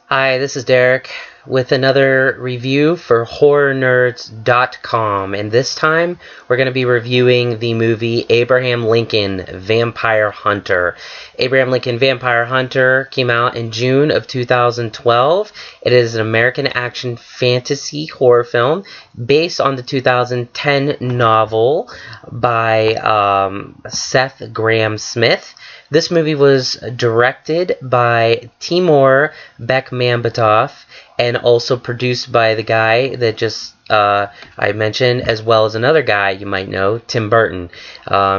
Hi, this is Derek with another review for HorrorNerds.com, and this time we're going to be reviewing the movie Abraham Lincoln Vampire Hunter. Abraham Lincoln Vampire Hunter came out in June of 2012. It is an American action fantasy horror film based on the 2010 novel by Seth Grahame-Smith. This movie was directed by Timur Bekmambetov and also produced by the guy that just I mentioned, as well as another guy you might know, Tim Burton.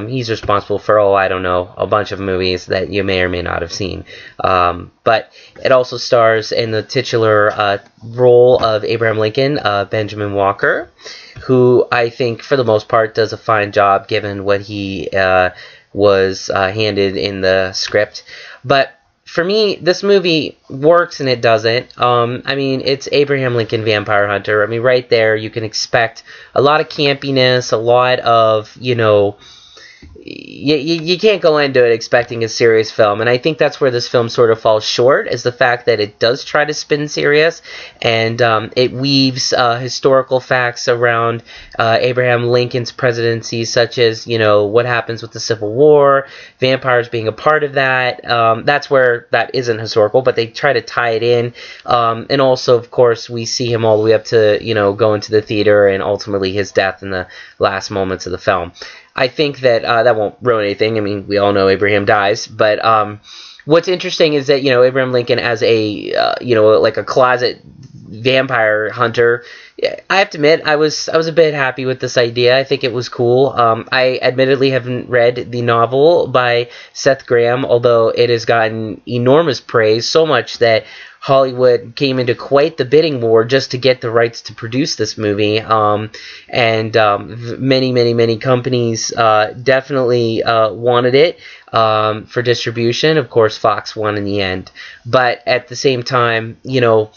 He's responsible for, I don't know, a bunch of movies that you may or may not have seen. But it also stars in the titular role of Abraham Lincoln, Benjamin Walker, who I think for the most part does a fine job given what he was handed in the script. But for me, this movie works and it doesn't. I mean, it's Abraham Lincoln Vampire Hunter. I mean, right there you can expect a lot of campiness, a lot of, you can't go into it expecting a serious film, and I think that's where this film sort of falls short, is the fact that it does try to spin serious, and it weaves historical facts around Abraham Lincoln's presidency, such as, what happens with the Civil War, vampires being a part of that. That's where that isn't historical, but they try to tie it in, and also, of course, we see him all the way up to, going to the theater and ultimately his death in the last moments of the film. I think that that won't ruin anything. I mean, we all know Abraham dies, but what's interesting is that, Abraham Lincoln as a, like a closet vampire hunter, I have to admit, I was a bit happy with this idea. I think it was cool. I admittedly haven't read the novel by Seth Grahame, although it has gotten enormous praise, so much that Hollywood came into quite the bidding war just to get the rights to produce this movie, and many companies definitely wanted it for distribution. Of course, Fox won in the end, but at the same time, the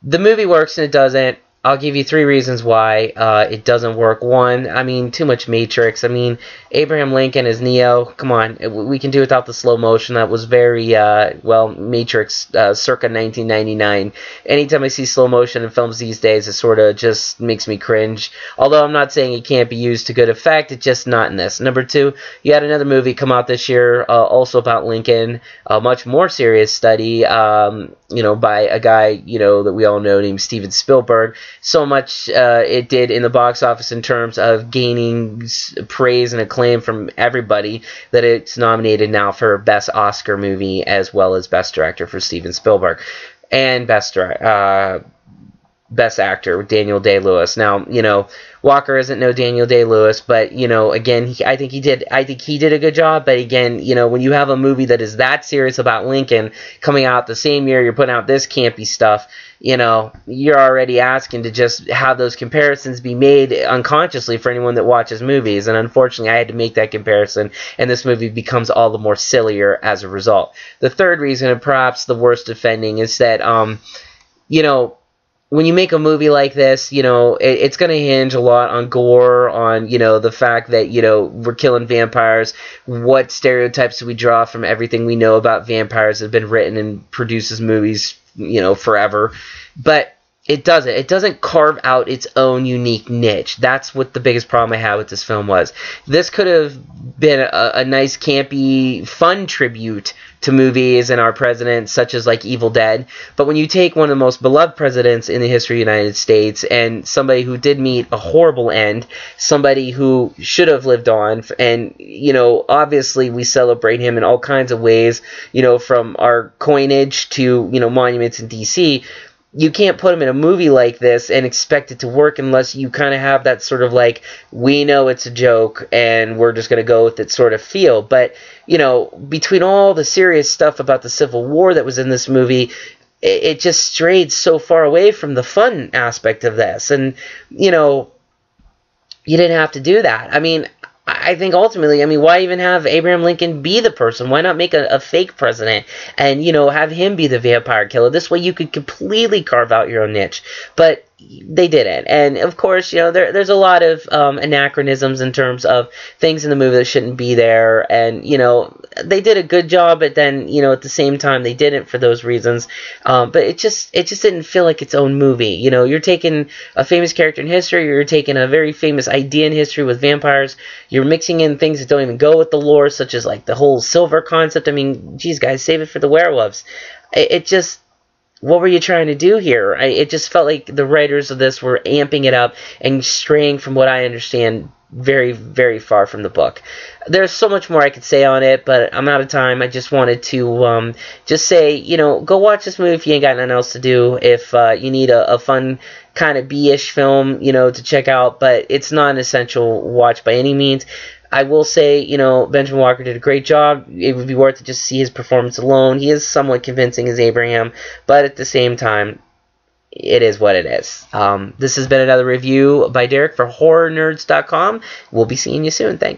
movie works and it doesn't. I'll give you 3 reasons why it doesn't work. 1, I mean, too much Matrix. I mean, Abraham Lincoln as Neo, come on, we can do without the slow motion. That was very, Matrix circa 1999. Anytime I see slow motion in films these days, it sort of just makes me cringe. Although I'm not saying it can't be used to good effect, it's just not in this. Number 2, you had another movie come out this year, also about Lincoln, a much more serious study, by a guy, that we all know named Steven Spielberg. So much it did in the box office in terms of gaining praise and acclaim from everybody that it's nominated now for Best Oscar Movie as well as Best Director for Steven Spielberg, and Best Actor with Daniel Day-Lewis. Now, Walker isn't no Daniel Day-Lewis, but, again, I think he did a good job, but again, when you have a movie that is that serious about Lincoln coming out the same year you're putting out this campy stuff, you're already asking to just have those comparisons be made unconsciously for anyone that watches movies, and unfortunately I had to make that comparison, and this movie becomes all the more sillier as a result. The third reason, and perhaps the worst offending, is that, when you make a movie like this, it's going to hinge a lot on gore, on, the fact that, we're killing vampires. What stereotypes do we draw from everything we know about vampires that have been written and produced as movies, forever? But it doesn't. It doesn't carve out its own unique niche. That's what the biggest problem I had with this film was. This could have been a nice, campy, fun tribute to movies and our presidents, such as like Evil Dead. But when you take one of the most beloved presidents in the history of the United States and somebody who did meet a horrible end, somebody who should have lived on, and, obviously we celebrate him in all kinds of ways, from our coinage to, monuments in D.C., you can't put him in a movie like this and expect it to work unless you kind of have that sort of like, we know it's a joke and we're just going to go with it sort of feel. But, between all the serious stuff about the Civil War that was in this movie, it just strayed so far away from the fun aspect of this. And, you didn't have to do that. I mean, I think ultimately, why even have Abraham Lincoln be the person? Why not make a fake president and, have him be the vampire killer? This way you could completely carve out your own niche. But they didn't. And of course, there's a lot of anachronisms in terms of things in the movie that shouldn't be there. And they did a good job, but then at the same time they didn't for those reasons. But it just didn't feel like its own movie. You're taking a famous character in history, you're taking a very famous idea in history with vampires, you're mixing in things that don't even go with the lore, such as like the whole silver concept. I mean, geez, guys, save it for the werewolves. It just, what were you trying to do here? It just felt like the writers of this were amping it up and straying from what I understand very, very far from the book. There's so much more I could say on it, but I'm out of time. I just wanted to just say, go watch this movie if you ain't got nothing else to do. If you need a fun kind of B-ish film, to check out, but it's not an essential watch by any means. I will say, Benjamin Walker did a great job. It would be worth it just to see his performance alone. He is somewhat convincing as Abraham, but at the same time, it is what it is. This has been another review by Derek for HorrorNerds.com. We'll be seeing you soon. Thanks.